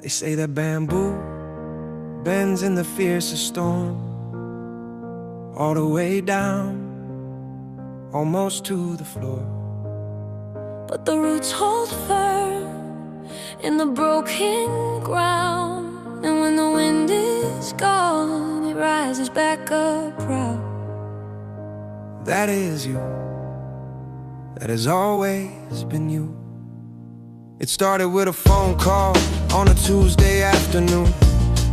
They say that bamboo bends in the fiercest storm, all the way down, almost to the floor. But the roots hold firm in the broken ground, and when the wind is gone, it rises back up proud. That is you, that has always been you. It started with a phone call on a Tuesday afternoon,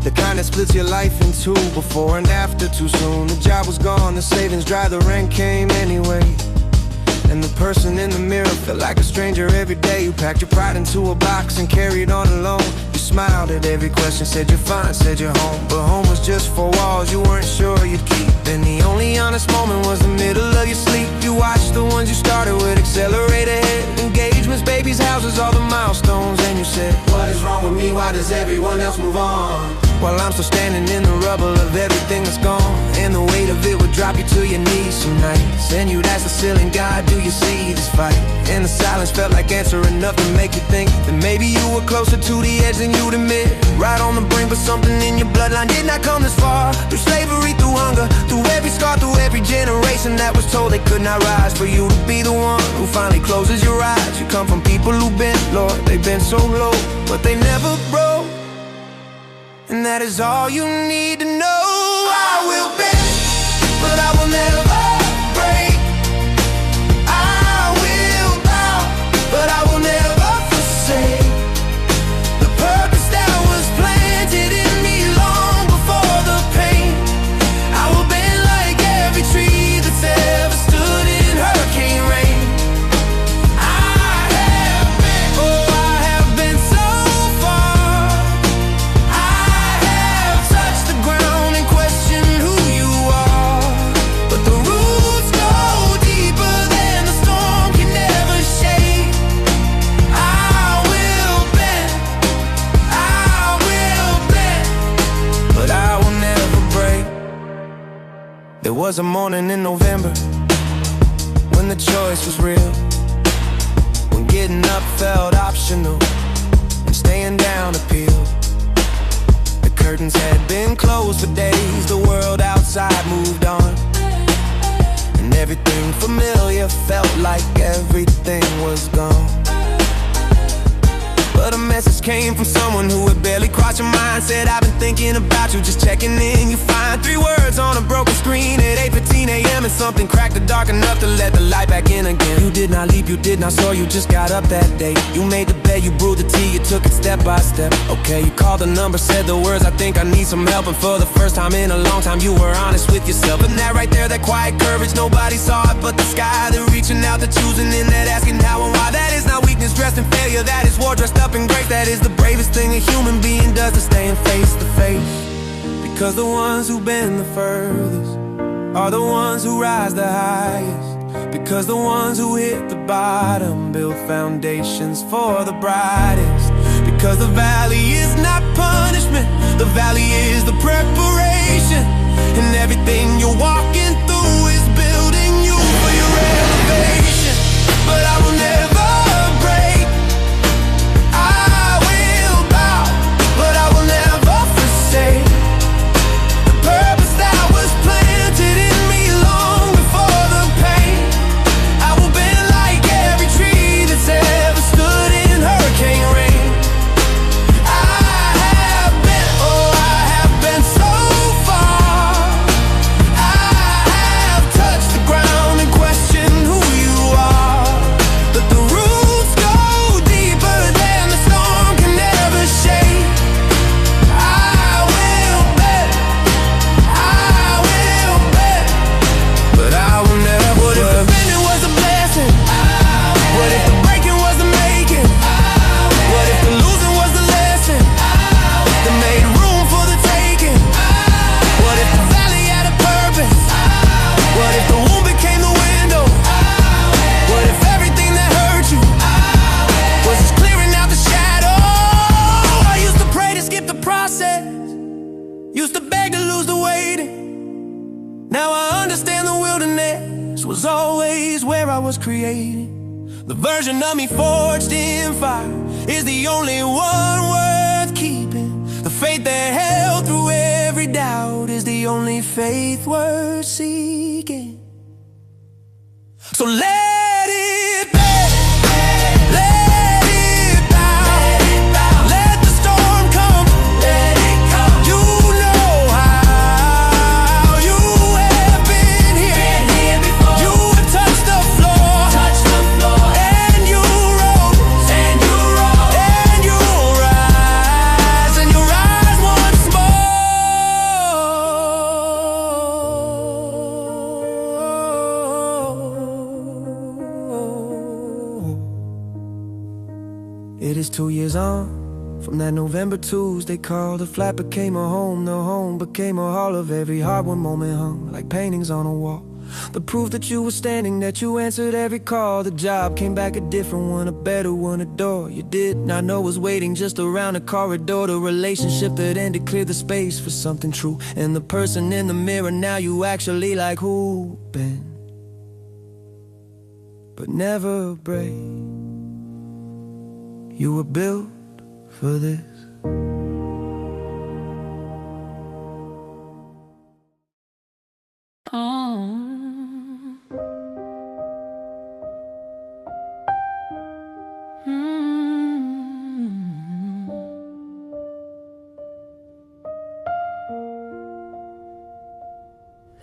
the kind that splits your life in two, before and after too soon. The job was gone, the savings dry, the rent came anyway, and the person in the mirror felt like a stranger every day. You packed your pride into a box and carried on alone. You smiled at every question, said you're fine, said you're home, but home was just four walls you weren't sure you'd keep. And the only honest moment was the middle of your sleep. You watched the ones you started with accelerate ahead, engagements, babies, houses, all the milestones, and you said, what is wrong with me? Why does everyone else move on, while I'm still standing in the rubble of everything that's gone? And the weight of it would drop you to your knees some nights, and you'd ask the ceiling, God, do you see this fight? And the silence felt like answer enough to make you think that maybe you were closer to the edge than you'd admit. Right on the brink, but something in your bloodline did not come this far. Through slavery, through hunger, through every scar, through every generation that was told they could not rise. For you to be the one who finally closes your eyes. You come from people who've been, Lord, they've been so low, but they never broke. And that is all you need to know. I will bend, but I will never break. I will bow, but I will never forsake the purpose that was planted in me long before the pain. I will bend like every tree that's ever stood in hurricane rain. There was a morning in November when the choice was real, when getting up felt optional and staying down appealed. The curtains had been closed for days, the world outside moved on, and everything familiar felt like everything was gone. But a message came from someone who had barely crossed your mind. Said, I've been thinking about you, just checking in. You find 3 words on a broken screen at 8:15 a.m. and something cracked the dark enough to let the light back in again. You did not leap, you did not soar, you just got up that day. You made the bed, you brewed the tea, you took it step by step. Okay, you called the number, said the words, I think I need some help. And for the first time in a long time, you were honest with yourself. And that right there, that quiet courage, nobody saw it but the sky. That reaching out, the choosing in, that asking how and why. That is not weakness dressed in failure, that is war dressed up in grace. That is the bravest thing a human being does, to stand face to face. Because the ones who've been the furthest are the ones who rise the highest. Because the ones who hit the bottom build foundations for the brightest. Because the valley is not punishment, the valley is the preparation. And everything you're walking through is building you for your elevation. But I will never break. I will bow, but I will never forsake the purpose that was planted in me long before the pain. I will bend like every tree that's ever stood in hurricane rain. I have been so far. I have touched the ground and questioned who you are. But the roots go deeper than the storm can ever shake. I will bet, but I will never. What if the bending was a blessing? What if the breaking was the making? What if the losing was the lesson that made room for the taking? What if the valley had a purpose? What if the wound became the window? What if everything that hurt you was just clearing out the shadow? I used to pray to skip the process, used to beg to lose the waiting. Now I understand the wilderness was always where I was created. The version of me forged in fire is the only one worth keeping. every doubt is the only faith worth seeking. So let it be. Let it bow. Let the storm come. Let it come. You know how. You have been here before. You have touched the floor. And you rose. And you rose. And you rise. And you rise once more. It is 2 years on from that November Tuesday call. The flat became a home, the home became a hall of every hard one moment hung like paintings on a wall. The proof that you were standing, that you answered every call. The job came back a different one, a better one, a door you did not know was waiting just around the corridor. The relationship that ended cleared the space for something true. And the person in the mirror now you actually like who been, but never break. You were built for this.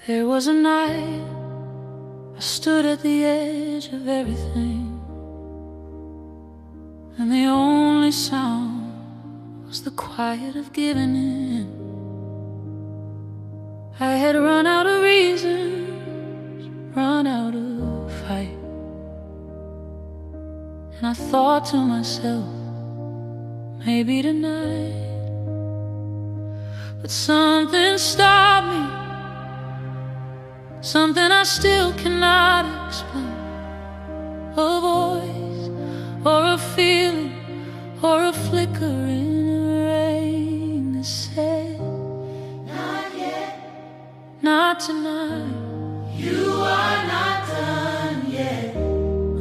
There was a night I stood at the edge of everything, and the only sound was the quiet of giving in. I had run out of reasons, run out of fight, and I thought to myself, maybe tonight. But something stopped me, something I still cannot explain. A voice, or a feeling, or a flicker in the rain that said, not yet, not tonight. You are not done yet.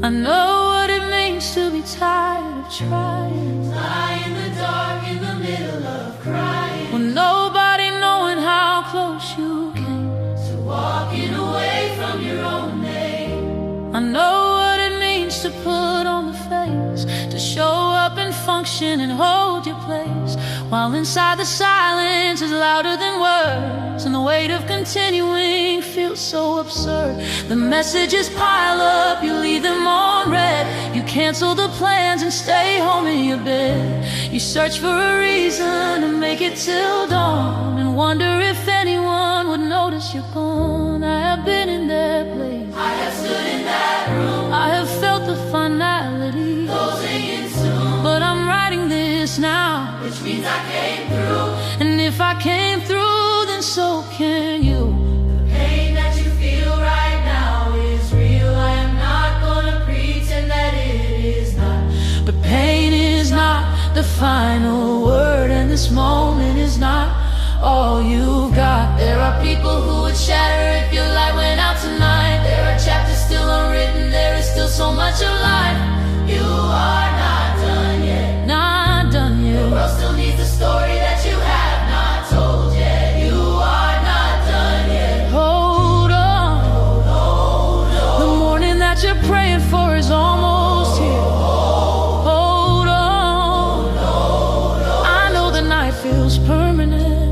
I know what it means to be tired of trying, lie in the dark in the middle of crying, with nobody knowing how close you came to walking away from your own name. I know what it means to put on the face, to show up and function and hold your place, while inside the silence is louder than words, and the weight of continuing feels so absurd. The messages pile up, you leave them on red. You cancel the plans and stay home in your bed. You search for a reason to make it till dawn, and wonder if anyone would notice you're gone. I have been in that place, I have stood in that room, I have felt the finality closing in soon. But I'm writing this now, which means I came through. And if I came through, then so can you. The pain that you feel right now is real. I am not gonna pretend that it is not. But pain is not the final word, and this moment is not all you've got. There are people who would shatter if your light went out tonight. There are chapters still unwritten, there is still so much of life. You are not done yet, not done yet. The world still needs the story that you have not told yet. You are not done yet. Hold on, hold on. The morning that you're praying for is almost here. Hold on, hold on. I know the night feels permanent,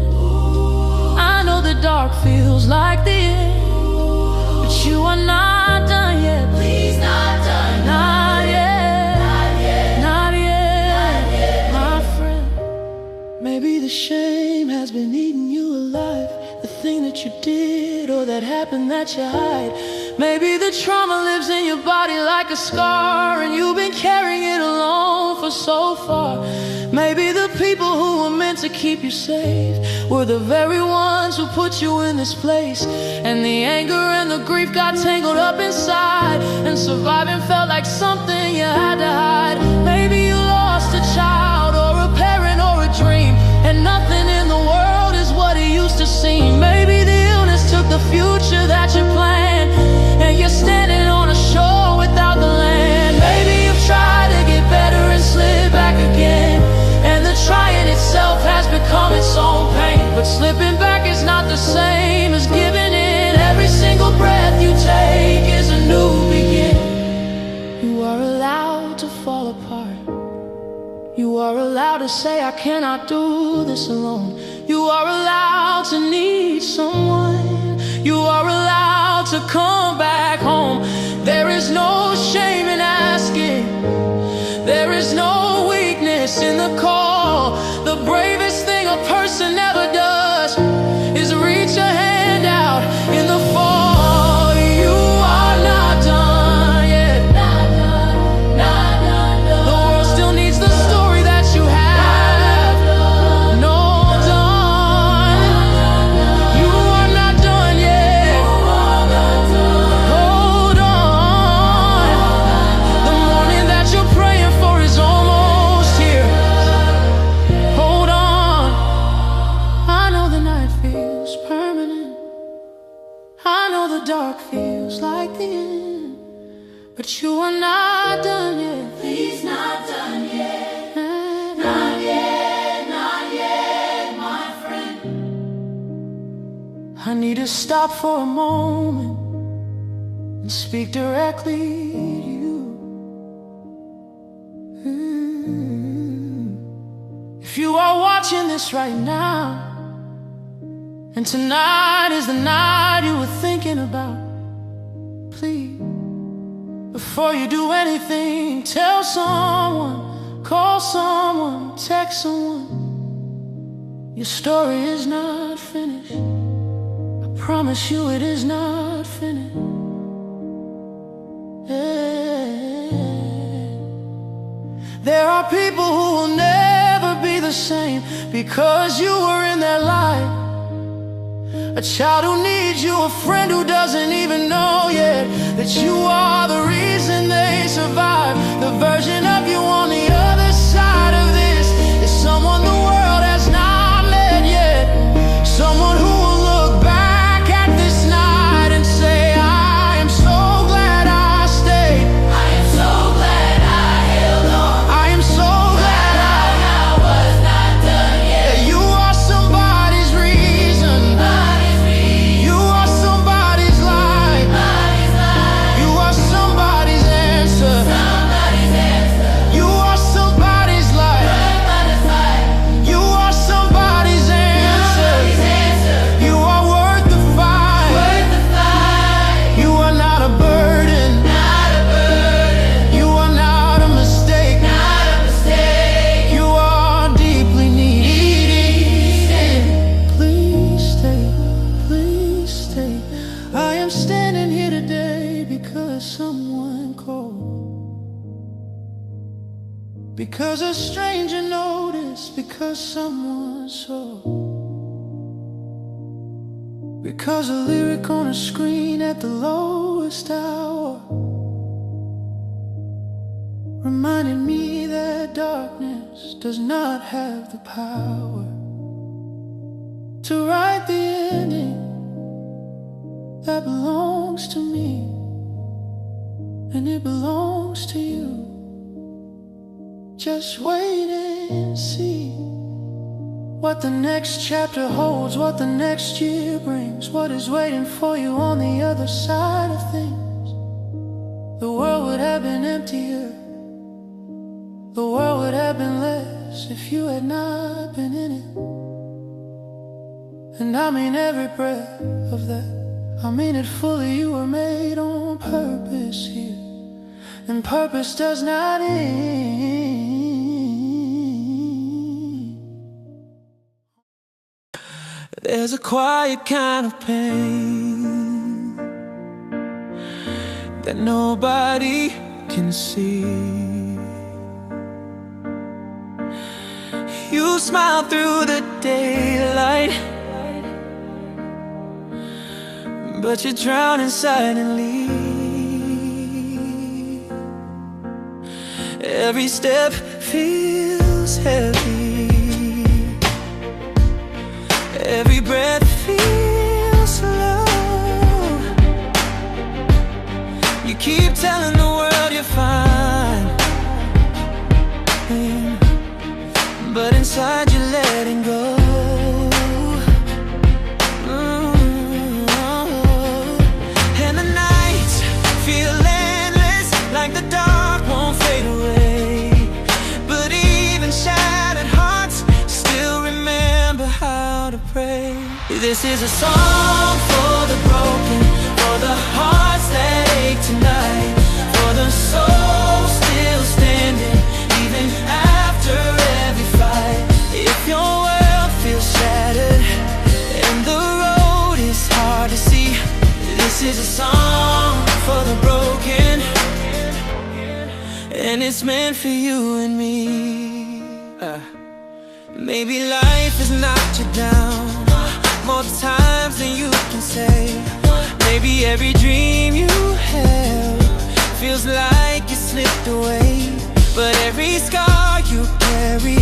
I know the dark feels like the end, but you are not done yet. Please, not done. Not yet. Not yet. Not yet. Not yet. My friend, maybe the shame has been eating you alive. The thing that you did or that happened that you hide. Maybe the trauma lives in your body like a scar, and you've been carrying it alone for so far. Maybe the people who were meant to keep you safe were the very ones who put you in this place, and the anger and the grief got tangled up inside, and surviving felt like something you had to hide. Maybe you lost a child or a parent or a dream, and nothing in the world is what it used to seem. Maybe the illness took the future that you planned, and you're standing on a shore without the land. Maybe you've tried to get better and slip back again, and the trying itself has become its own pain. But slipping back cannot do this alone. You are allowed to need someone. You are allowed to come back home. There is no shame in asking. There is no weakness in the call. The bravest thing a person ever does is reach a hand out in the fall. You are not done yet. Not done, not done, done. The world still needs the story that you have. No done. You are not done yet. Hold on. The morning that you're praying for is almost here. Hold on. I know the night feels permanent. I know the dark feels like the end. But you are not done yet. Please, not done yet. Not yet, not yet, my friend. I need to stop for a moment and speak directly to you. If you are watching this right now, and tonight is the night you were thinking about, please, before you do anything, tell someone, call someone, text someone. Your story is not finished. I promise you it is not finished. Yeah. There are people who will never be the same because you were in their life. A child who needs you, a friend who doesn't even know yet that you are the reason they survive. The version of you on the other side of this is someone the world has not met yet. Someone who will look back at this night and say, I am so glad I stayed. I am so glad I held on. I am so glad I was not done yet. You are somebody's reason. You are somebody's life. You are somebody's answer. You are somebody's life. You are somebody's answer. You are worth the fight. You are not a burden. You are not a mistake. You are deeply needed. Please stay, please stay. I am standing here today because someone called. Because a stranger noticed. Because someone saw. Because a lyric on a screen at the lowest hour reminded me that darkness does not have the power to write the ending that belongs to me, and it belongs to you. Just wait and see what the next chapter holds, what the next year brings, what is waiting for you on the other side of things. The world would have been emptier. The world would have been less if you had not been in it. And I mean every breath of that. I mean it fully. You were made on purpose here, and purpose does not end. There's a quiet kind of pain that nobody can see. You smile through the daylight, but you're drowning silently. Every step feels heavy. Every breath feels slow. You keep telling the world you're fine, but inside you're letting go. And the nights feel endless, like the dark won't fade away. But even shattered hearts this is a song for the broken, for the hearts that ache tonight, for the souls still standing even after every fight. If your world feels shattered and the road is hard to see, this is a song for the broken, and it's meant for you and me. Maybe life has knocked you down more times than you can say. Maybe every dream you held feels like it slipped away. But every scar you carry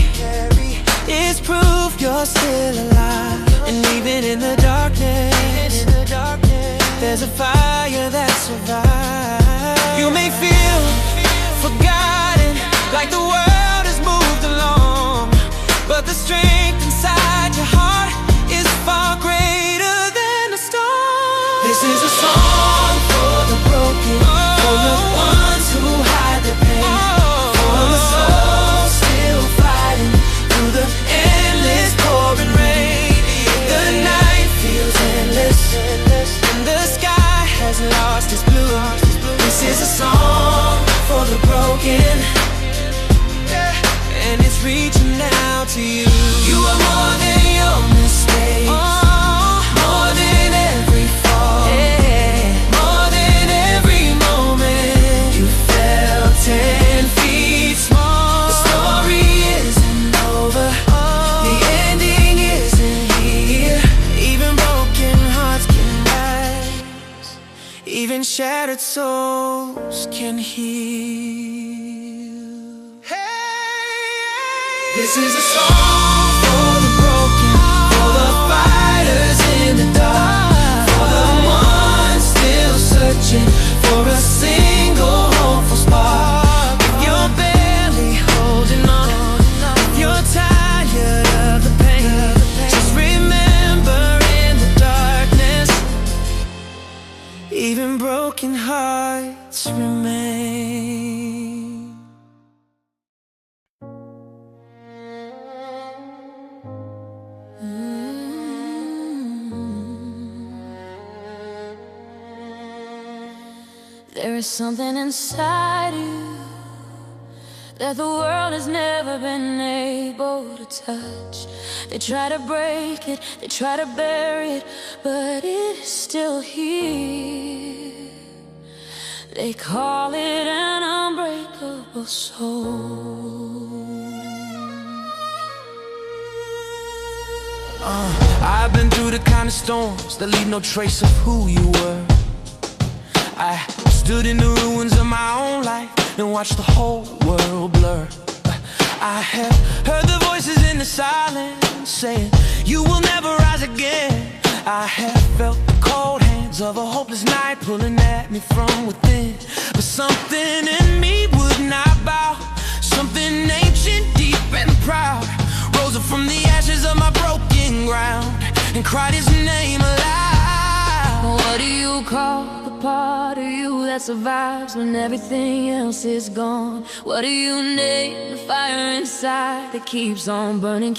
is proof you're still alive. And even in the darkness, there's a fire that survives. You may feel forgotten, like the world has moved along, but the strength inside your heart is far greater than the storm. This is a song for the broken, for the ones who hide their pain, for the souls still fighting through the endless pouring rain. The night feels endless, and the sky has lost its blue. This is a song for the broken, and it's reaching out to you. You are more than your mistakes, more than every fall, more than every moment you fell 10 feet small. The story isn't over, the ending isn't here. Even broken hearts can rise, even shattered souls can heal. This is a song for the broken, for the fighters in the dark, for the ones still searching for a single hopeful spark. If you're barely holding on, if you're tired of the pain, just remember in the darkness, even broken hearts remain. There is something inside you that the world has never been able to touch. They try to break it, they try to bury it, but it is still here. They call it an unbreakable soul. I've been through the kind of storms that leave no trace of who you were. I stood in the ruins of my own life and watched the whole world blur. I have heard the voices in the silence saying, you will never rise again. I have felt the cold hands of a hopeless night pulling at me from within. But something in me would not bow. Something ancient, deep and proud rose up from the ashes of my broken ground and cried his name aloud. What do you call the part of you that survives when everything else is gone? What do you name the fire inside that keeps on burning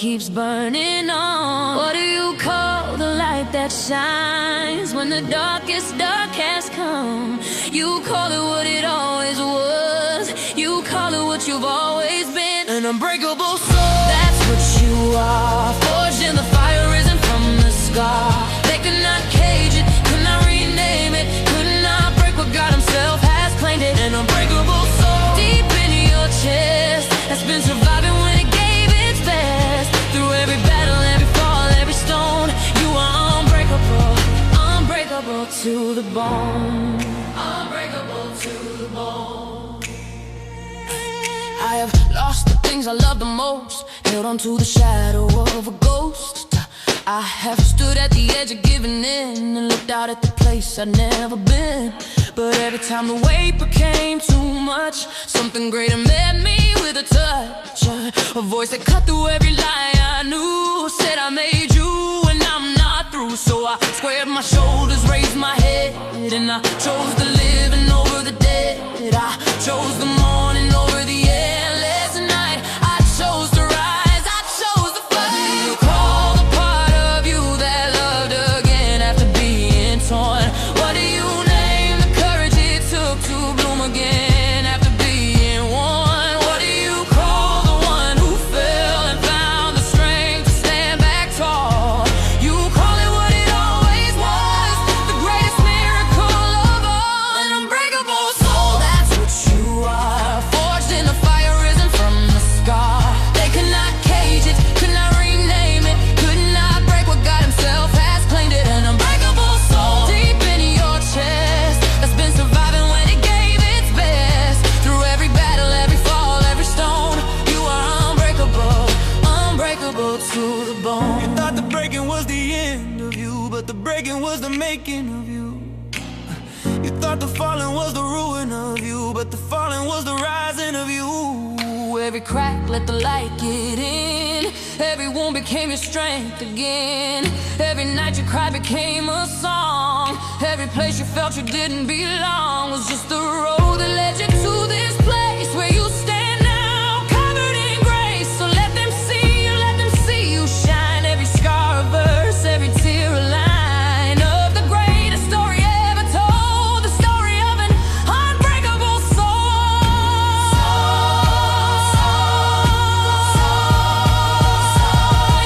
on? What do you call the light that shines when the darkest dark has come? You call it what it always was. You call it what you've always been, an unbreakable soul. That's what you are, forged in the fire, risen from the scar. They could not cage it, could not rename it, could not break what God himself has claimed it. An unbreakable soul, deep in your chest, that's been surviving when it gave its best. Through every battle, every fall, every stone, you are unbreakable, unbreakable to the bone, unbreakable to the bone. I have lost the things I love the most, held on to the shadow of a ghost. I have stood at the edge of giving in and looked out at the place I'd never been. But every time the weight became too much, something greater met me with a touch. A voice that cut through every lie I knew, said I made you and I'm not through. So I squared my shoulders, raised my head, and I chose the living over the dead. I chose the morning over the endless night. I chose to rise, I chose the fight. What do you call the part of you that loved making of you. You thought the falling was the ruin of you, but the falling was the rising of you. Every crack, let the light get in. Every wound became your strength again. Every night you cried became a song. Every place you felt you didn't belong was just the road that led you to this place where you stand now, covered in grace. So let them see you shine. Every scar a verse, every tear a line of the greatest story ever told, the story of an unbreakable soul.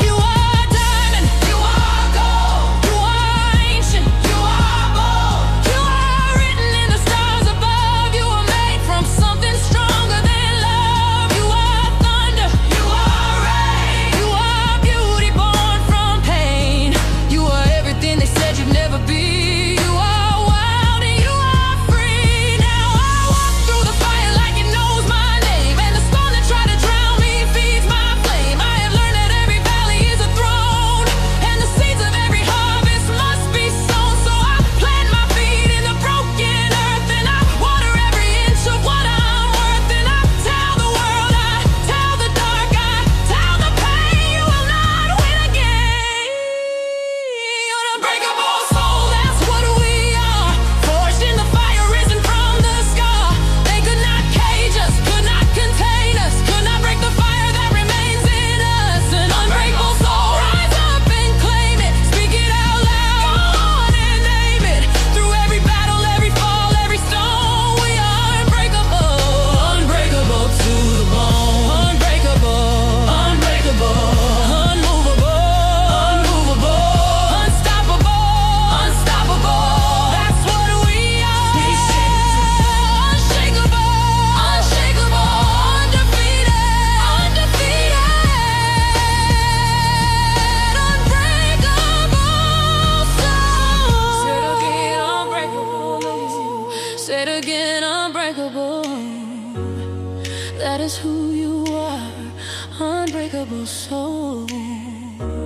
You are diamond, you are gold, you are ancient, you are bold, you are written in the stars above. You are made from something stronger than love. You are thunder, you are rain, you are beauty born from pain. You are everything they said you'd never be. You are wild and you are free. Now I walk through the fire like it knows my name, and the storm that tried to drown me feeds my flame. I have learned that every valley is a throne, and the seeds of every harvest must be sown. So I plant my feet in the broken earth, and I water every inch of what I'm worth. And I tell the world, I tell the dark, I tell the pain, you will not win again. An unbreakable soul, that's what we are. Forged in the fire, risen from the scar. They could not cage us, could not contain us, could not break the fire that remains in us. An unbreakable soul, rise up and claim it. Speak it out loud, go on and name it. Through every battle, every fall, every stone, we are unbreakable. Unbreakable to the bone. Unbreakable, unbreakable, unmovable, unmovable, unstoppable, unstoppable. That's what we are. Unshakable, unshakable, undefeated, undefeated, unbreakable soul. Say it again, unbreakable. That is who you are, unbreakable soul.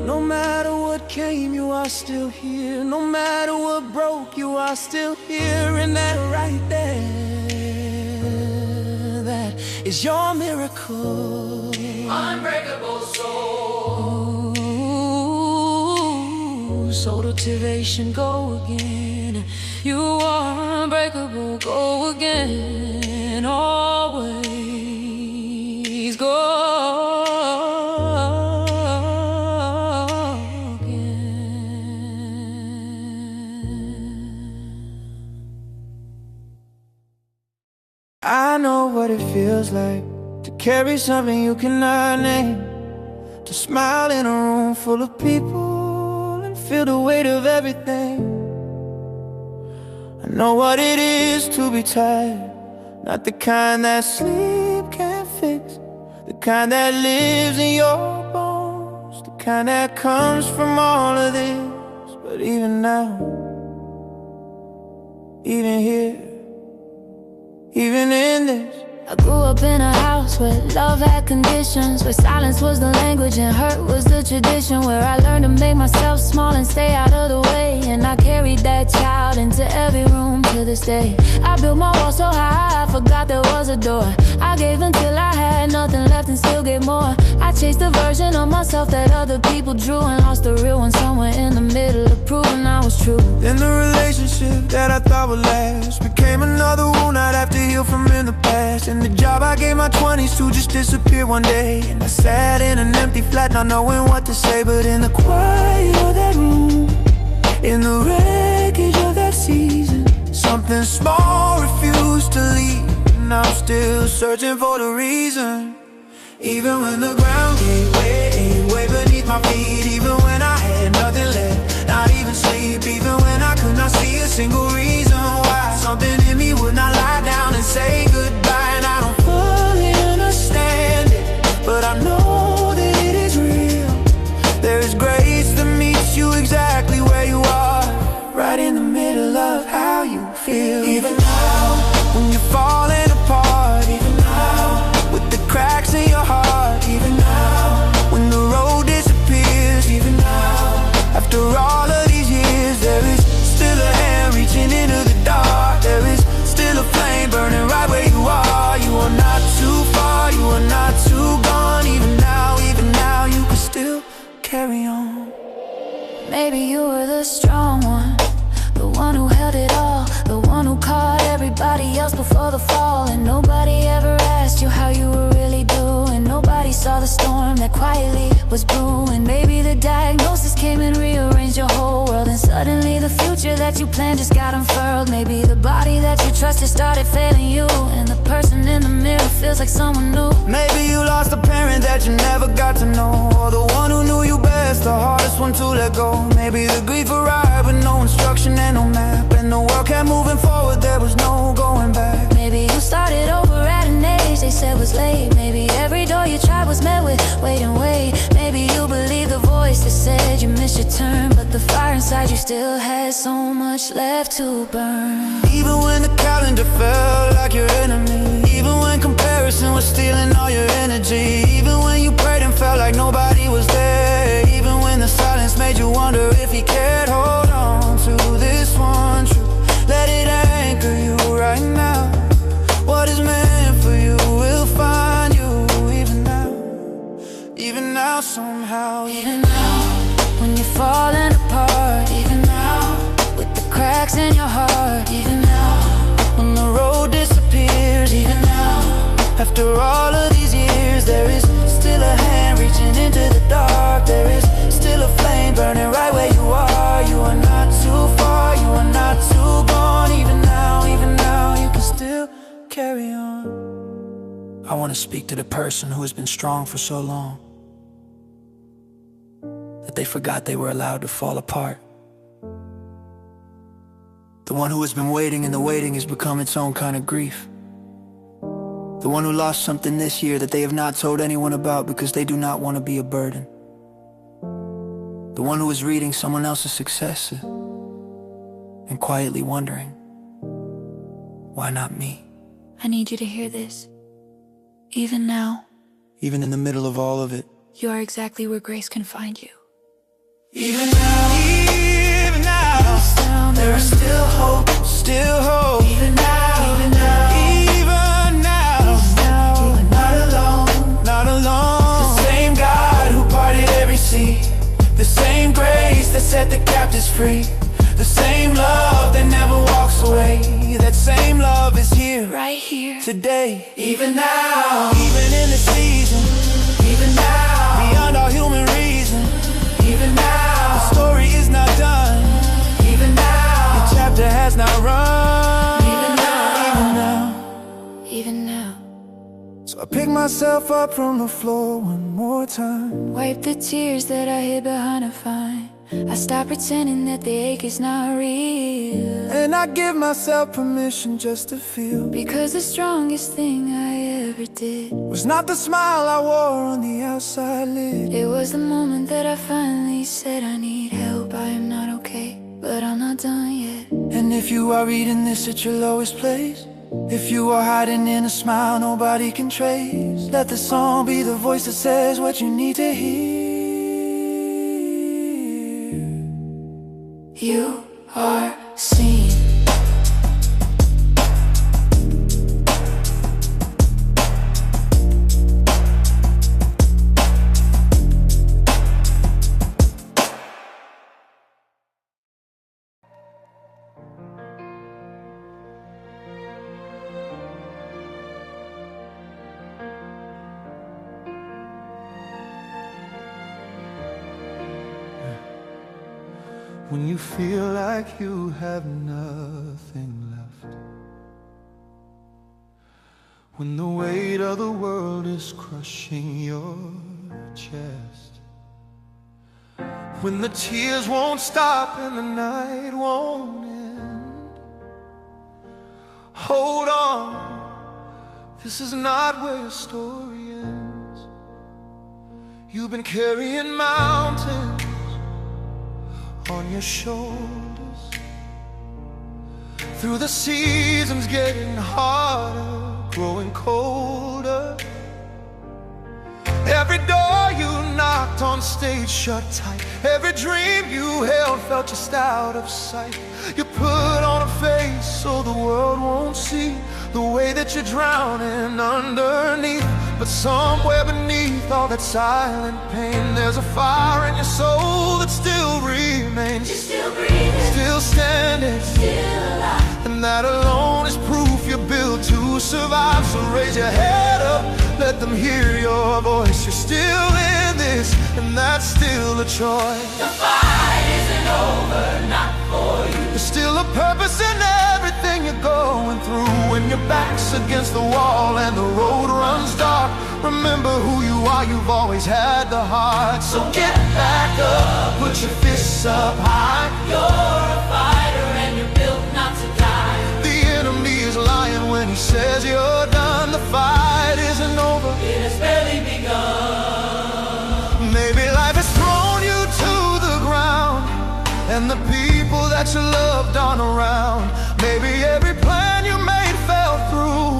No matter what came, you are still here. No matter what broke, you are still here. And that right there, that is your miracle. Unbreakable soul. Soul2Tivation, go again. You are unbreakable, go again. Always go again. I know what it feels like to carry something you cannot name, to smile in a room full of people and feel the weight of everything. I know what it is to be tired, not the kind that sleep can't fix, the kind that lives in your bones, the kind that comes from all of this. But even now, even here, even in this, I grew up in a house where love had conditions, where silence was the language and hurt was the tradition, where I learned to make myself small and stay out of the way. And I carried that child into every room to this day. I built my wall so high, I forgot there was a door. I gave until I had nothing left and still gave more. I chased the version of myself that other people drew, and lost the real one somewhere in the middle of proving I was true. Then the relationship that I thought would last became another wound I'd have to heal from in the past. And the job I gave my 20s to just disappeared one day. And I sat in an empty flat not knowing what to say. But in the quiet of that room, in the wreckage of that season, something small refused to leave. And I'm still searching for the reason. Even when the ground gave way beneath my feet, even when I had nothing left, not even sleep, even when I could not see a single reason why something in me would not lie down and say goodbye. And I don't fully understand it, but I know that it is real. There is grace that meets you exactly where you are, right in the middle of how you feel. Even now, when you're falling apart, even now, with the cracks in your heart, even now, when the road disappears, even now, after all of these years, there is still was brewing. Maybe the diagnosis came and rearranged your whole world, and suddenly the future that you planned just got unfurled. Maybe the body that you trusted started failing you, and the person in the mirror feels like someone new. Maybe you lost a parent that you never got to know, or the one who knew you best, the hardest one to let go. Maybe the grief arrived with no instruction and no map, and the world kept moving forward, there was no going back. Maybe you started over at an age they said was late. Maybe every door you tried was met with wait and wait. Maybe you believed the voice that said you missed your turn, but the fire inside you still had so much left to burn. Even when the calendar felt like your enemy, even when comparison was stealing all your energy, even when you prayed and felt like nobody was there, even when the silence made you wonder if he cared, hold on to this one truth. Let it anchor you right now. What is meant for you will find you, even now somehow. Even now, when you're falling apart. Even now, with the cracks in your heart. Even now, when the road disappears. Even now, after all of these years, there is still a hand reaching into the dark. There is still a flame burning right where you are. You are not too far, you are not too gone. Even now, you can still carry on. I want to speak to the person who has been strong for so long that they forgot they were allowed to fall apart. The one who has been waiting, and the waiting has become its own kind of grief. The one who lost something this year that they have not told anyone about because they do not want to be a burden. The one who is reading someone else's successes and quietly wondering, why not me? I need you to hear this. Even now, even in the middle of all of it, you are exactly where grace can find you. Even now, there is still hope, still hope. Even now, not alone, not alone. The same God who parted every sea, the same grace that set the captives free, the same love that never walks away. That same love is here, right here, today. Even now, even in the season. Even now, beyond our human reason. Even now, the story is not done. Even now, the chapter has not run. Even now, even now. So I pick myself up from the floor one more time. Wipe the tears that I hid behind a fine. I stop pretending that the ache is not real, and I give myself permission just to feel. Because the strongest thing I ever did was not the smile I wore on the outside lid. It was the moment that I finally said I need help. I am not okay, but I'm not done yet. And if you are reading this at your lowest place, if you are hiding in a smile nobody can trace, let the song be the voice that says what you need to hear. You are seen. When you feel like you have nothing left, when the weight of the world is crushing your chest, when the tears won't stop and the night won't end, hold on, this is not where your story ends. You've been carrying mountains on your shoulders, through the seasons getting harder, growing colder. Every door you knocked on stayed shut tight. Every dream you held felt just out of sight. You put on a face so the world won't see the way that you're drowning underneath. But somewhere beneath all that silent pain, there's a fire in your soul that still remains. You're still breathing, still standing, still alive. and that alone is proof you're built to survive. So raise your head up, let them hear your voice. You're still in this, and that's still a choice. The fight isn't over, not for you. There's still a purpose in everything you're going through. When your back's against the wall and the road runs dark, remember who you are, you've always had the heart. So get back up, put your fists up high. You're a fighter and you're built not to die. The enemy is lying when he says you're done. The fight isn't over, It has barely begun. maybe life has thrown you to the ground, and the people that you loved aren't around. Maybe every plan you made fell through,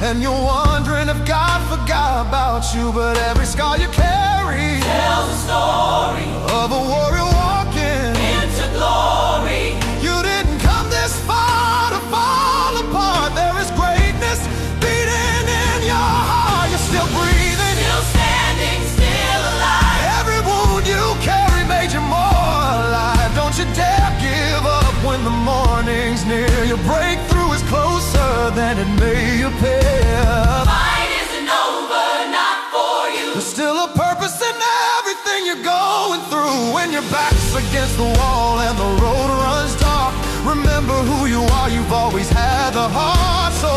and you're wondering if God forgot about you. But every scar you carry Tells a story of a warrior walking into glory. You didn't come this far to fall apart. There is greatness beating in your heart. You're still breathing, Still standing, still alive. every wound you carry made you more alive. Don't you dare give up when the morning's near. Your breakthrough is closer than it may appear. Fight isn't over, not for you. There's still a purpose in everything you're going through. When your back's against the wall and the road runs dark, remember who you are, you've always had the heart. So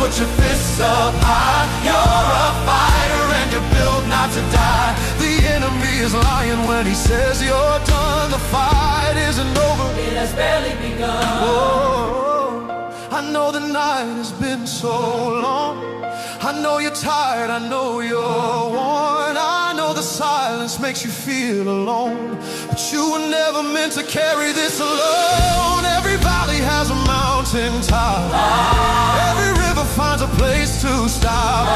put your fists up high. You're a fighter and you're built not to die. The enemy is lying when he says you're done. The fight isn't over, It has barely begun. oh, I know the night has been so long. I know you're tired, I know you're worn. I know the silence makes you feel alone, but you were never meant to carry this alone. Every valley has a mountain top. Every river finds a place to stop.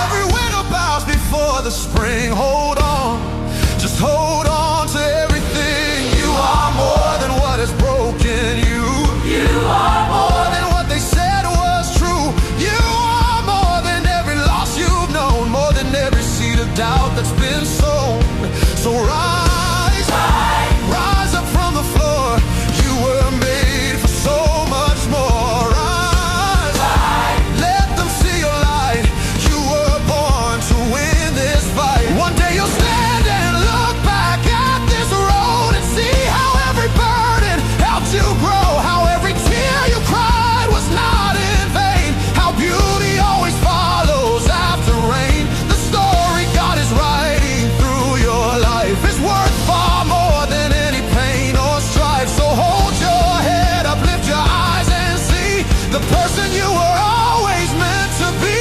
Every winter bows before the spring. Hold on, just hold on to everything. You are more than what has broken you. You are More than what they said was true. You are more than every loss you've known, more than every seed of doubt that's been sown. So rise, rise up from the floor. You were made for so much more. Rise, let them see your light. You were born to win this fight. One day you'll stand and look back at this road and see how every burden helped you grow, how every tear you cried was not in vain, how beauty always follows after rain. The story God is writing through your life is worth far more than any pain or strife. So hold your head up, lift your eyes and see the person you were always meant to be.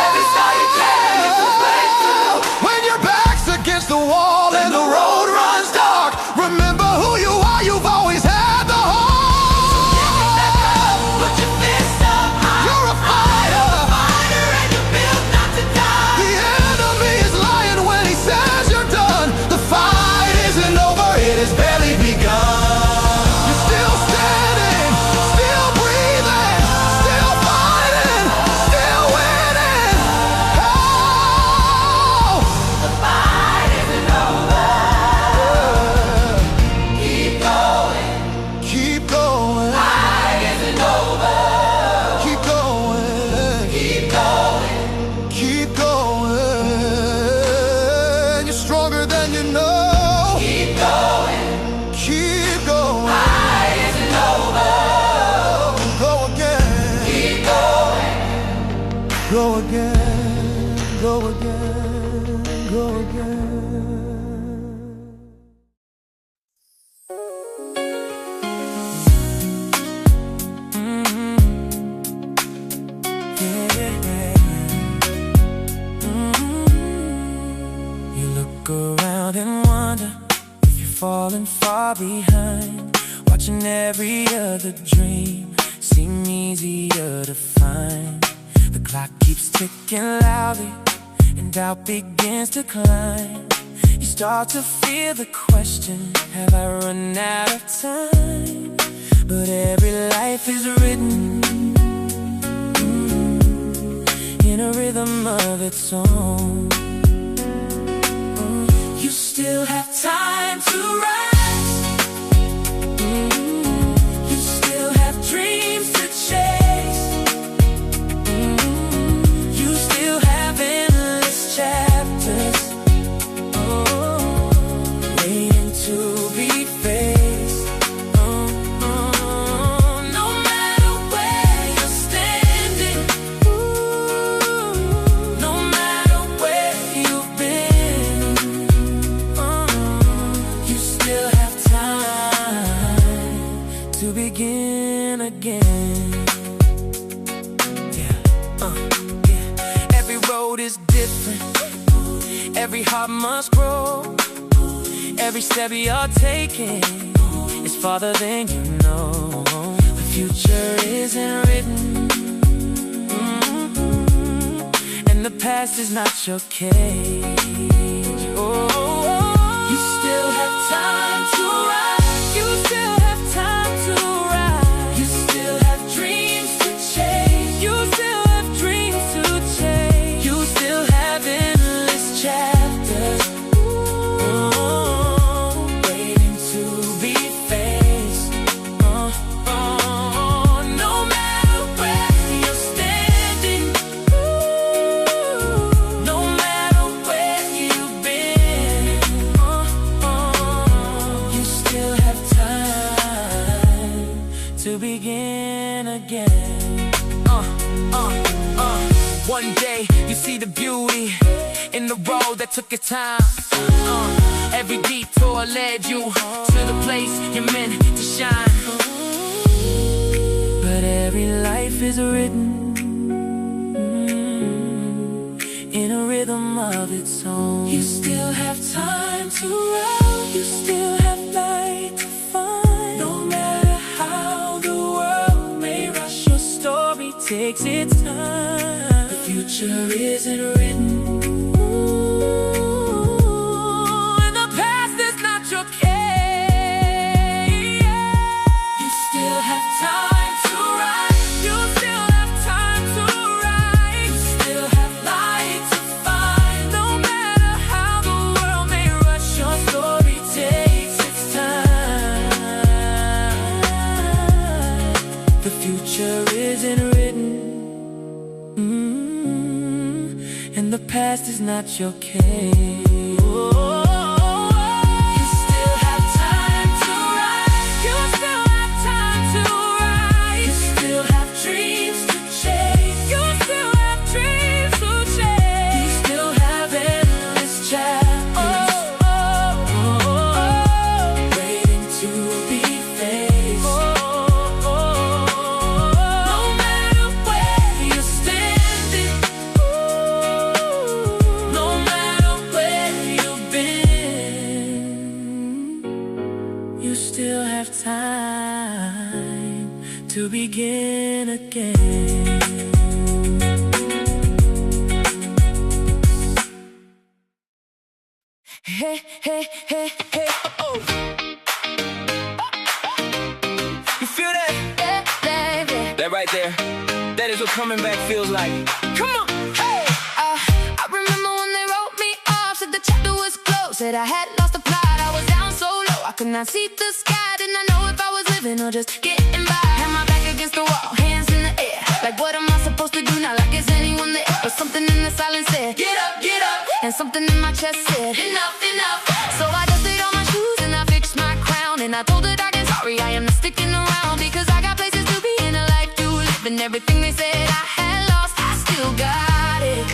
Every star you carry is a breakthrough. When your back's against the wall and the road runs dark, remember who you are, you've always had the heart. Put your fists up high. You're a fighter. Fighter and you're built not to die. The enemy is lying when he says you're done. The fight isn't over, it has barely begun. You're still standing, still breathing, still fighting, still winning. Oh! The fight isn't over. Keep going. Keep going, Fight isn't over. keep going, Keep going. keep going. You're stronger than you know. Keep going. Keep going, Fight isn't over. go again, Keep going. go again, go again, go again. You look around and wonder if you're falling far behind, watching every other dream seem easier to find. The clock keeps ticking loudly and doubt begins to climb. You start to fear the question, have I run out of time? But every life is written in a rhythm of its own. You still have time to rise. You still have dreams to begin again. Yeah. Every road is different, every heart must grow. Every step you're taking is farther than you know. The future isn't written, and the past is not your cage. You still have time to rise. You still have time to rise. You still have dreams to chase. You still have dreams to chase. You still have endless chapters waiting to be faced. No matter where you're standing, no matter where you've been, you still have time to begin again. One day you see the beauty in the road that took your time. Every detour led you to the place you're meant to shine. But every life is written in a rhythm of its own. You still have time to run. You still have light to find. No matter how the world may rush, your story takes its time. The future isn't written, and the past is not your cage. You still have time to rise. You still have time to rise. You still have light to find. No matter how the world may rush, your story takes its time. The future isn't written, and the past is not your cage. You still have time to rise. You still have time to rise. You still have dreams to chase. You still have dreams to chase. You still have endless chapters waiting to be faced. No matter where you're standing, no matter where you've been, you still have time to begin again. Hey, hey, hey, hey, oh. You feel that? Yeah, baby. That right there, that is what coming back feels like. Come on, hey! I remember when they wrote me off, said the chapter was closed, said I had lost the plot. I was down so low, I could not see the sky. Didn't I know if I was living or just getting by. Had my back against the wall, hands in the air, like what am I supposed to do now? Like is anyone there? But something in the silence said, get up, get up. And something in my chest said, enough, enough. So I dusted all my shoes and I fixed my crown, and I told the dark and sorry I am not sticking around, because I got places to be and a life to live, and everything they said I had lost, I still got it.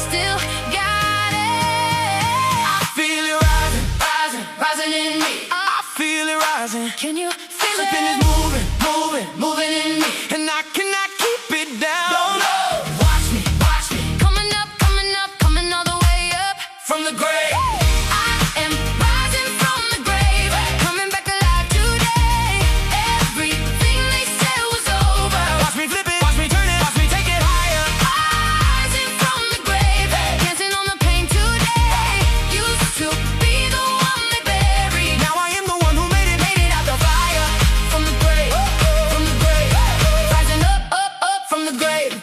Still got it. I feel it rising, Rising, rising in me. I feel it rising. Can you feel Something is it? moving, moving, Moving in me. and I cannot keep it down. Don't know. Watch me, watch me. Coming up, coming up, coming all the way up From the grave, I am rising from the grave, coming back alive today. Everything they said was over. watch me flip it, watch me turn it, watch me take it higher. Rising from the grave, dancing on the pain today. Used to be the one they buried. Now I am the one who made it. Made it out the fire. From the grave, from the grave. Rising up, up, up from the grave.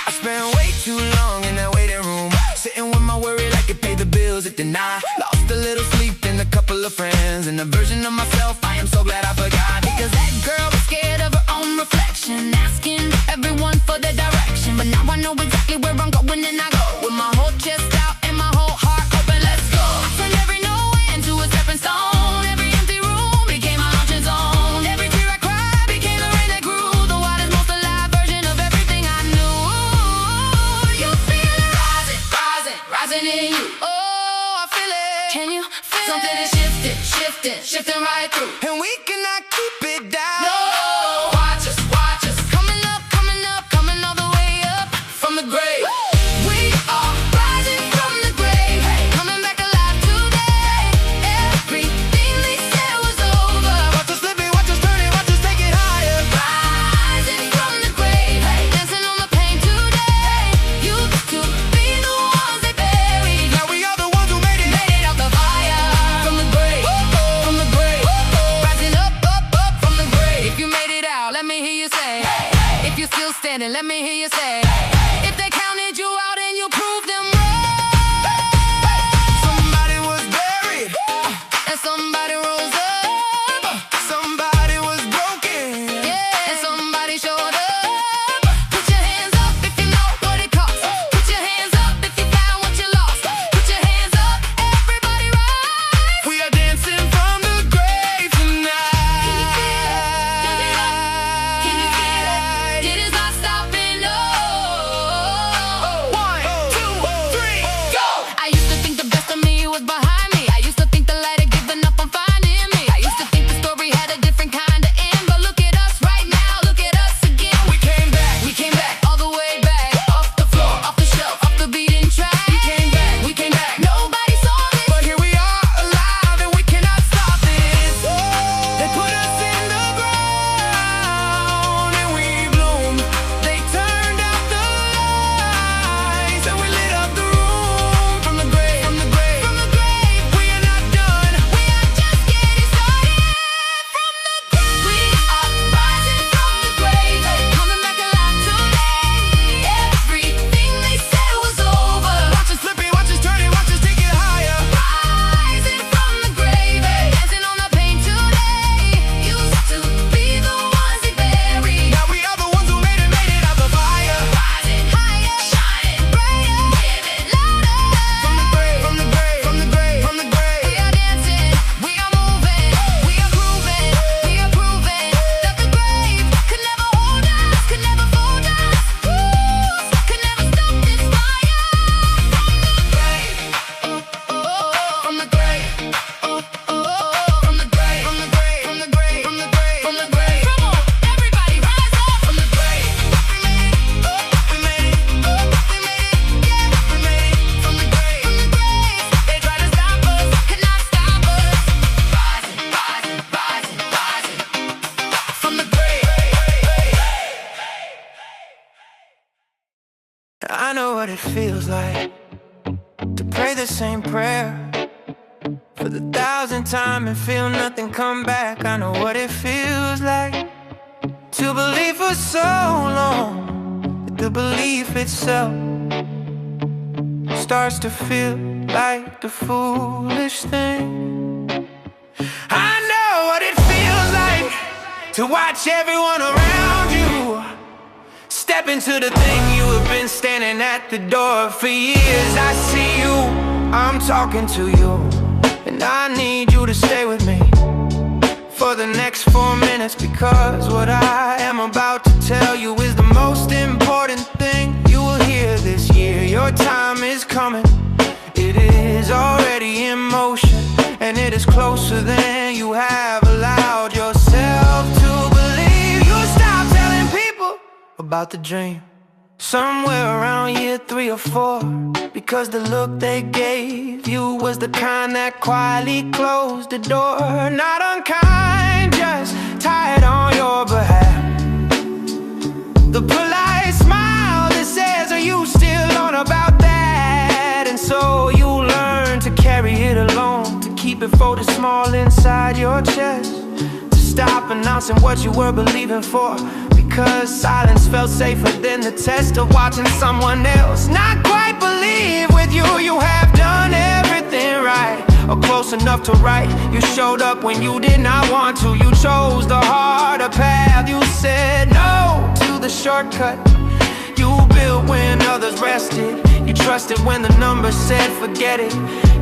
I spent way too long in that waiting room, sitting with my worry like it paid the bills, it denied. Lost a little sleep and a couple of friends, and a version of myself I am so glad I forgot. Because that girl was scared of her own reflection, asking everyone for their direction. But now I know exactly where I'm going, and I go with my whole chest out and my whole heart open. Let's go. I turned every no into a stepping stone. Every empty room became my launching zone. Every tear I cried became the rain that grew, the wildest, most alive version of everything I knew. You feel it rising, rising, rising in you. Oh, I feel it. Can you feel Something it? is shifting, shifting, shifting right through. And we cannot not keep it down. No, watch us, coming up, coming all the way up from the grave. We are rising from the grave, coming back alive today. Everything they said was over. Watch us slip it, watch us turn it, watch us take it higher. Rising from the grave, dancing on the pain today. Used to be the ones they buried. Now we are the ones who made it. Made it out the fire. From the grave, from the grave. Rising up from the grave. If you made it out, let me hear you say. If you're still standing, let me hear you say. If they counted you out and you proved them wrong. Somebody was buried, And somebody rose up. somebody was broken. Yeah. And somebody showed up. Put your hands up if you know what it costs. Put your hands up if you found what you lost. Put your hands up, everybody rise. We are dancing from the grave tonight. Can you feel it? It is not stopping, no. 1, 2, 3, go! I used to think the best of me was behind me. I used to think the light had given up on finding me. I used to think the story had a different kind of end. But look at us right now, look at us again. We came back, All the way back, off the floor, off the shelf, off the beaten track. we came back. Nobody saw this. But here we are, alive, and we cannot stop this. They put us in the ground, and we bloomed. They turned out the lights, and we lit up the room. From the grave, From the grave, we are not done. we are just getting started. From the grave, we are rising from the grave, coming back alive today. Everything they said was over. Watch us flip it, watch us turn it, watch us take it higher. Rising from the grave, dancing on the pain today. Used to be the ones they buried. Now we are the ones who made it out the fire. Rising higher, shining brighter, living louder. From the grave, from the grave, from the grave, from the grave. We are dancing, we are moving, we are proving that the grave could never hold us, could never fold us. Rules could never stop this fire. From the grave, from the grave, from the grave, from the grave, from the grave, from the grave. Come on, everybody, rise up from the grave. We made it, We made it, yeah, we made it. from the grave, from the grave. They tried to stop us, could not stop us. Rising from the grave. I know what it feels like to pray the same prayer for the 1,000th time and feel nothing come back. I know what it feels like to believe for so long that the belief itself starts to feel like the foolish thing. I know what it feels like to watch everyone around you step into the thing you have been standing at the door for years. I see you, I'm talking to you, and I need you to stay with me for the next 4 minutes, because what I am about to tell you is the most important thing you will hear this year. Your time is coming, it is already in motion, and it is closer than you have allowed yourself to believe. You stop telling people about the dream somewhere around year 3 or 4, because the look they gave you was the kind that quietly closed the door. Not unkind, just tired on your behalf. The polite smile that says, are you still on about that? And so you learn to carry it alone, to keep it folded small inside your chest, to stop announcing what you were believing for, because silence felt safer than the test of watching someone else not quite believe with you. You have done everything right, or close enough to right. You showed up when you did not want to. You chose the harder path. You said no to the shortcut. You built when others rested. You trusted when the numbers said forget it.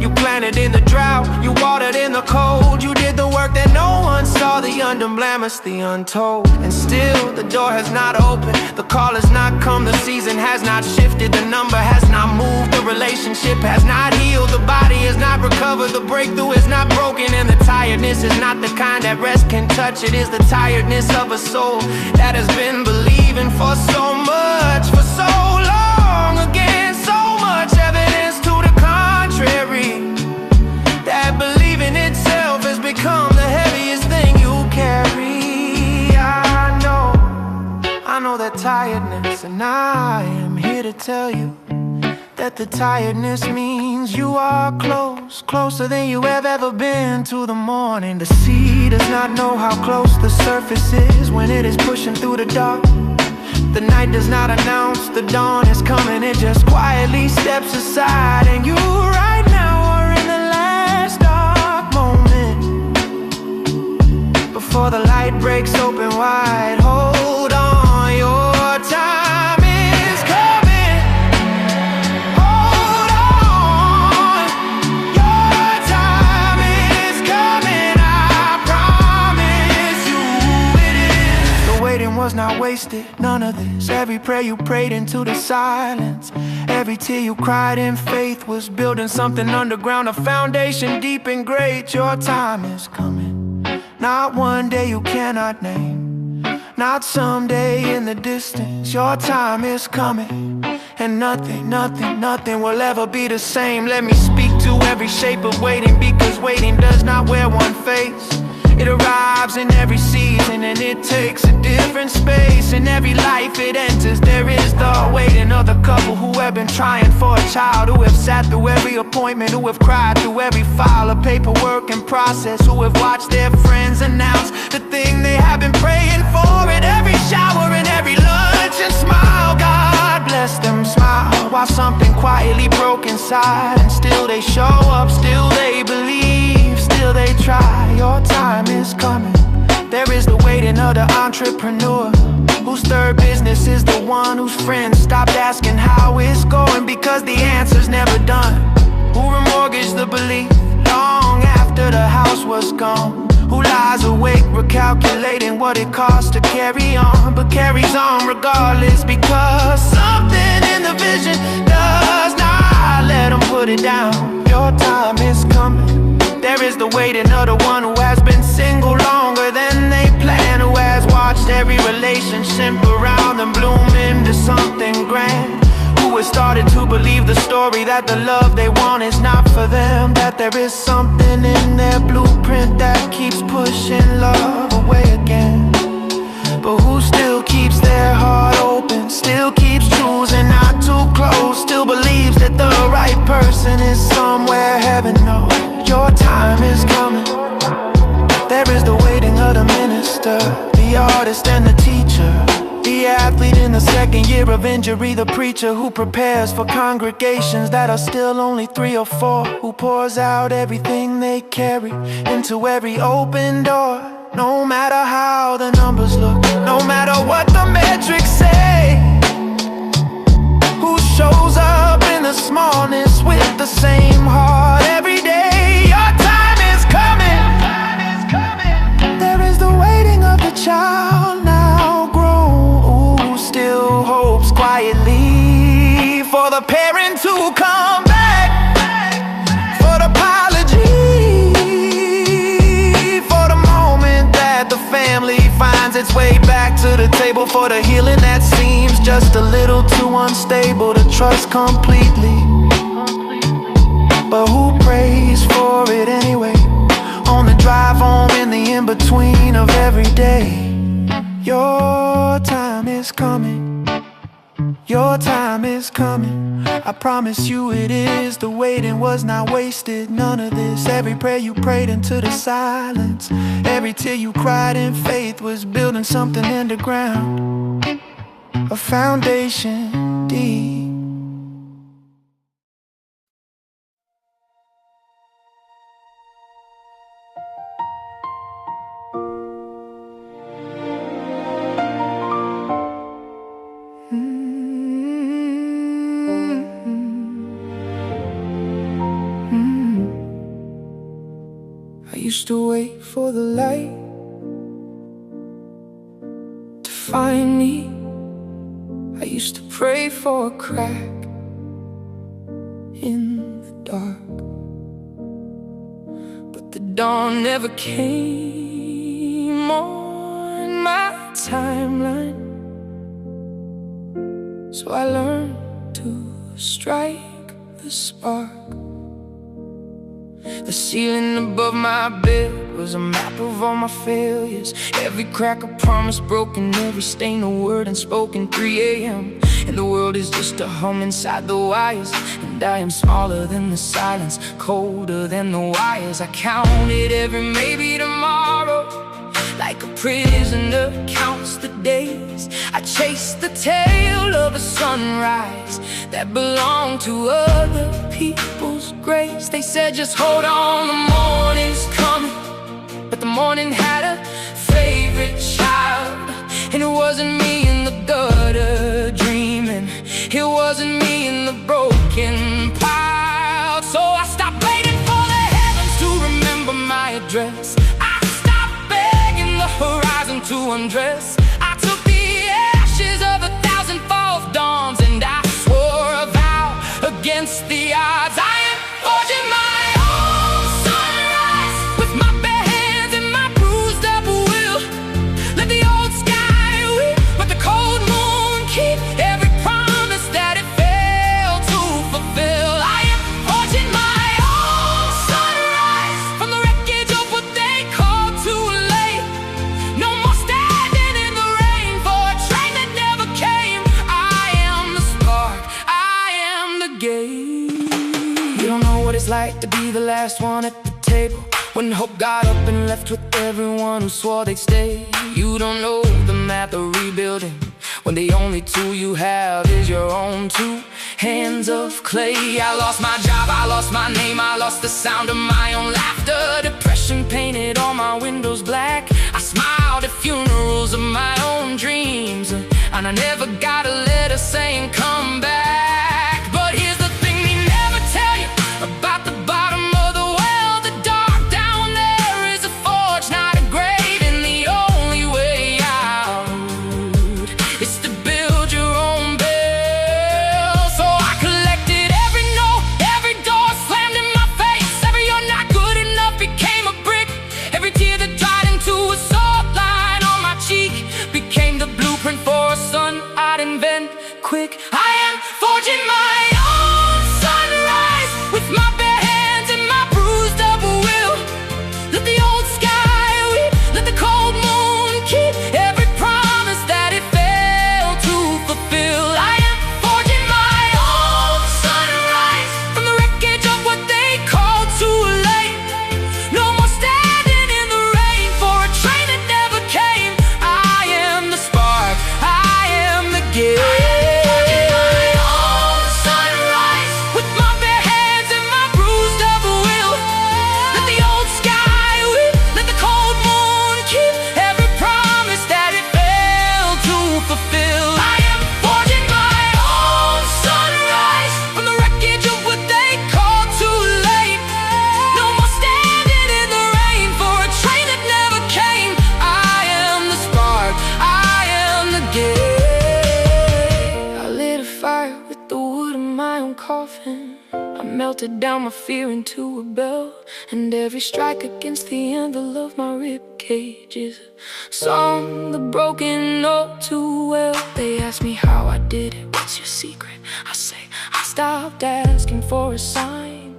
You planted in the drought, you watered in the cold. You did the work that no one saw, the unblemished, the untold. And still the door has not opened, the call has not come, the season has not shifted, the number has not moved, the relationship has not healed, the body has not recovered, the breakthrough is not broken, and the tiredness is not the kind that rest can touch. It is the tiredness of a soul that has been believing for so much, for so long. Again, so much evidence to the contrary, that believing itself has become the heaviest thing you carry. I know that tiredness, and I am here to tell you that the tiredness means you are close, closer than you have ever been to the morning. The sea does not know how close the surface is when it is pushing through the dark. The night does not announce the dawn is coming, it just quietly steps aside. And you right now are in the last dark moment before the light breaks open wide. Hold on, your time is coming. Hold on, your time is coming. I promise you it is. The waiting was not wasted, none of this. Every prayer you prayed into the silence, every tear you cried in faith was building something underground, a foundation deep and great. Your time is coming, not one day you cannot name, not someday in the distance. Your time is coming, and nothing will ever be the same. Let me speak to every shape of waiting, because waiting does not wear one face. It arrives in every season, and it takes a different space. In every life it enters, there is the waiting of the couple who have been trying for a child, who have sat through every appointment, who have cried through every file of paperwork and process, who have watched their friends announce the thing they have been praying for at every shower and every lunch, and smile. God bless them, smile, while something quietly broke inside. And still they show up, still they believe, still they try. Your time is coming. There is the waiting of the entrepreneur, whose third business is the one whose friends stopped asking how it's going, because the answer's never done. Who remortgaged the belief long after the house was gone, who lies awake recalculating what it costs to carry on, but carries on regardless, because something in the vision does not let them put it down. Your time is coming. There is the waiting of the one who has been single longer than they planned, who has watched every relationship around them bloom into something grand, who has started to believe the story that the love they want is not for them, that there is something in their blueprint that keeps pushing love away again, but who still keeps their heart open, still keeps choosing not too close, still believes that the right person is somewhere heaven knows. Your time is coming. There is the waiting of the minister, the artist and the teacher, the athlete in the second year of injury, the preacher who prepares for congregations that are still only 3 or 4, who pours out everything they carry into every open door. No matter how the numbers look, no matter what the metrics say, who shows up in the smallness with the same heart every day. Your time is coming. There is the waiting of the child now grown, who still hopes quietly for the parent to come back, for the apology, for the moment that the family finds its way back to the table, for the healing that seems just a little too unstable to trust completely. But who prays for it anyway, on the drive home, in the in-between of every day. Your time is coming. Your time is coming. I promise you it is. The waiting was not wasted, none of this. Every prayer you prayed into the silence, every tear you cried in faith was building something underground, a foundation deep. find me. I used to pray for a crack in the dark, but the dawn never came on my timeline. So I learned to strike the spark. The ceiling above my bed was a map of all my failures. Every crack a promise broken, every stain a word unspoken. 3 a.m. and the world is just a hum inside the wires. And I am smaller than the silence, colder than the wires. I counted every maybe tomorrow, like a prisoner counts the days. I chased the tail of a sunrise that belonged to other people's grace. They said just hold on, the morning's coming. But the morning had a favorite child, and it wasn't me in the gutter dreaming. It wasn't me in the broken pile. So I stopped waiting for the heavens to remember my address. I stopped begging the horizon to undress. I took the ashes of 1,000 false dawns, and I swore a vow against the odds. I am forging my own sunrise with my bare hands and my bruised up will. Let the old sky weep, but the cold moon keep every promise that it failed to fulfill. I am forging my own sunrise from the wreckage of what they call too late. No more standing in the rain for a train that never came. I am the spark, I am the gate. You don't know what it's like to be the last one at the table, when hope got up and left with everyone who swore they'd stay. You don't know the math of rebuilding, when the only tool you have is your own 2 hands of clay. I lost my job, I lost my name, I lost the sound of my own laughter. Depression painted all my windows black. I smiled at funerals of my own dreams, and I never got a letter saying come back. But here's the thing they never tell you about the bottom of the well. The dark down there is a forge, not a grave, and the only way out is to build your own bell. So I collected every no, every door slammed in my face. Every you're not good enough became a brick. Every tear that dried into a salt line on my cheek became the blueprint for a son I'd invent quick. I am forging my own sunrise with my bare hands and my bruised up will. Let the old sky weep, let the cold moon keep every promise that it failed to fulfill. I am forging my own sunrise from the wreckage of what they call too late. No more standing in the rain for a train that never came. I am the spark, I am the gate. Melted down my fear into a bell, and every strike against the anvil of my ribcage is a song the broken know too well. They ask me how I did it, what's your secret? I say I stopped asking for a sign.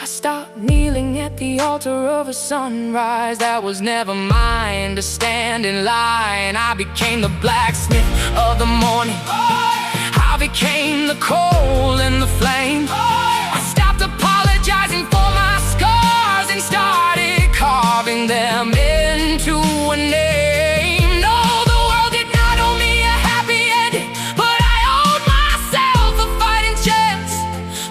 I stopped kneeling at the altar of a sunrise that was never mine to stand in line. I became the blacksmith of the morning. I became the coal and the flame. I stopped apologizing for my scars and started carving them into a name. No, the world did not owe me a happy ending, but I owed myself a fighting chance.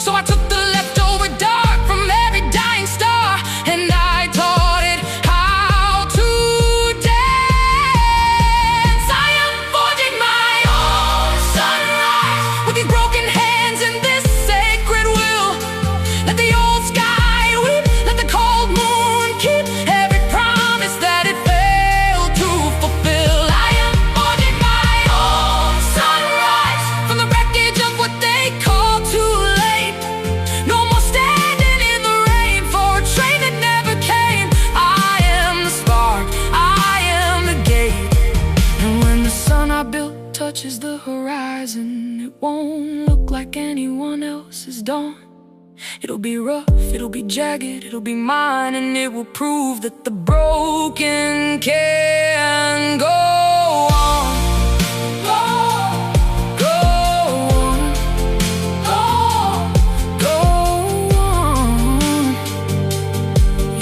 So I took the leftover dark from every dying star, and I taught it how to dance. I am forging my own sunrise with these broken hands and this sacred will. Let the old sky weep, let the cold moon keep every promise touches the horizon, it won't look like anyone else's dawn. It'll be rough, it'll be jagged, it'll be mine, and it will prove that the broken can go on. Go on, go on.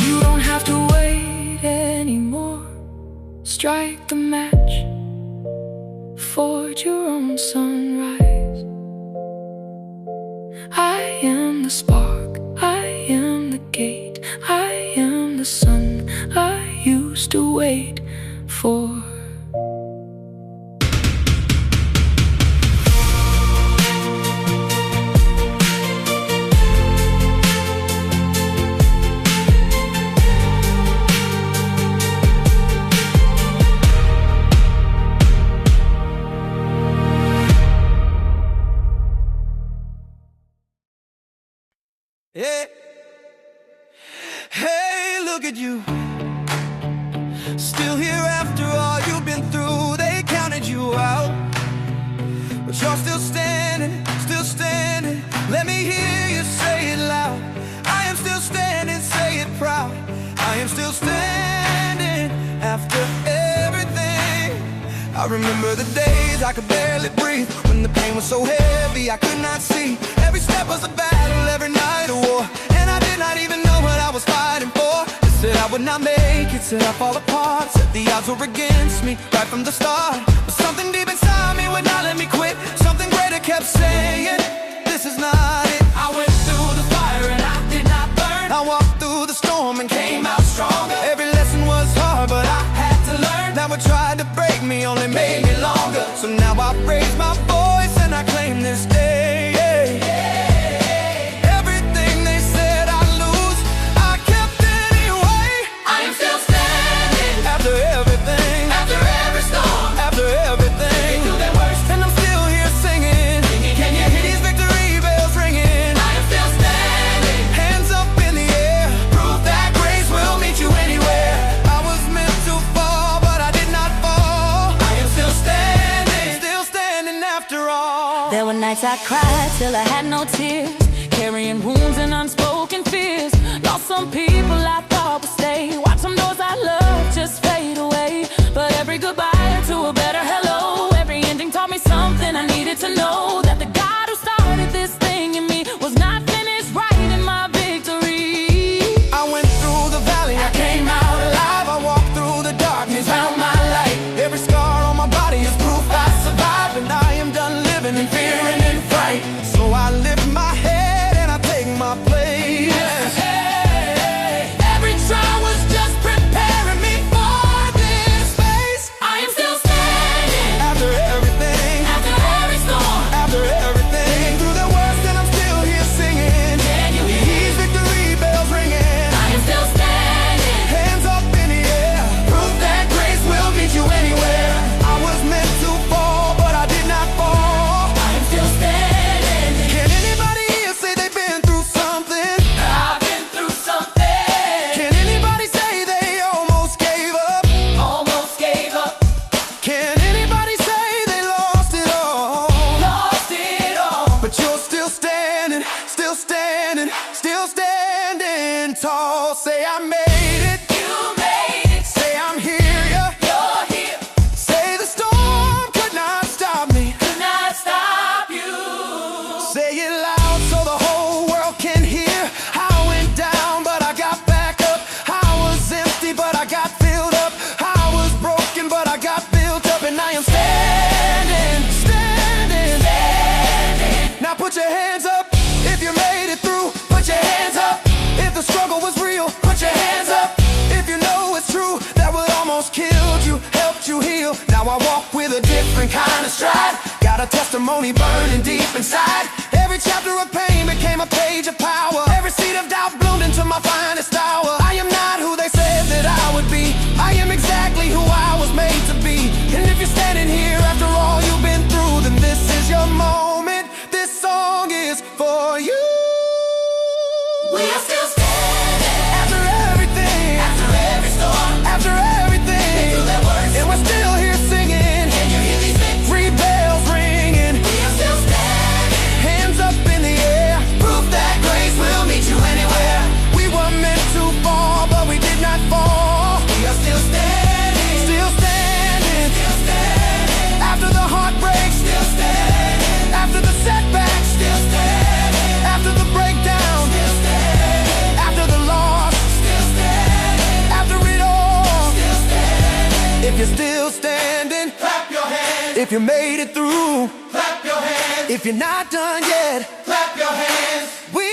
You don't have to wait anymore. Strike the match, forge your own sunrise. I am the spark, I am the gate, I am the sun I used to wait for. Yeah. Hey, look at you, still here after all you've been through. They counted you out, but you're still standing, still standing. Let me hear you say it loud. I am still standing, say it proud. I am still standing after everything. I remember the days I could barely breathe, when the pain was so heavy I could not see. Every step was a battle, every night a war, and I did not even know what I was fighting for. They said I would not make it, said I'd fall apart, said the odds were against me right from the start. But something deep inside me would not let me quit. Something greater kept saying, this is not it. I went through the fire and I did not burn. I walked through the storm and came out stronger. Every lesson was hard, but I had to learn. Now what tried to break me only made me longer. So now I raise my voice and I claim this day. Everything they said I'd lose, I kept anyway. I am still standing after everything, after every storm, after everything. Through their worst, and I'm still here singing. Can you hear these victory bells ringing? I am still standing, hands up in the air, proof that grace will meet you anywhere. I was meant to fall, but I did not fall. I am still standing after all. There were nights I cried till I had no tears, carrying wounds and unspoken fears. Lost some people I thought would stay, watched some doors I loved just fade away. But every goodbye to a better hello, every ending taught me something I needed to know. That the God who started this thing in me was not finished writing my victory. I went through the valley, I came out alive. I walked through the darkness, found my light. Every scar on my body is proof I survived, and I am done living in fear and in fright. So I lift my head and I take my place. Every trial was just preparing me for this phase. I am still standing after everything, after every storm, after everything. Through the worst, and I'm still here singing. Can you hear these victory bells ringing? I am still standing, hands up in the air, proof that grace will meet you anywhere. I was meant to fall, but I did not fall. I am still standing. Can anybody here say they've been through something? I've been through something. Can anybody say they almost gave up? Almost gave up. Can anybody say they lost it all? Lost it all. But you're still standing, still standing, still standing tall. Say I made it. You made it. Say I'm here, yeah. You're here. Say the storm could not stop me. Could not stop you. Say it loud so the whole world can hear. I went down, but I got back up. I was empty, but I got filled up. I was broken, but I got built up. And I am standing, standing, standing. Now put your hands up if you made it through. Put your hands up if the struggle was real. Put your hands up if you know it's true. That what almost killed you helped you heal. Now I walk with a different kind of stride. Got a testimony burning deep inside. Every chapter of pain became a page of power. Every seed of doubt bloomed into my finest hour. I am not who they said that I would be. I am exactly who I was made to be. And if you're standing here after all you've been through, then this is your moment. This song is for you. We are still standing After everything, after every storm, after everything, through their worst. and we're still here singing. Can you hear these victory Rebel still standing, Clap your hands, if you made it through, clap your hands, if you're not done yet, clap your hands. we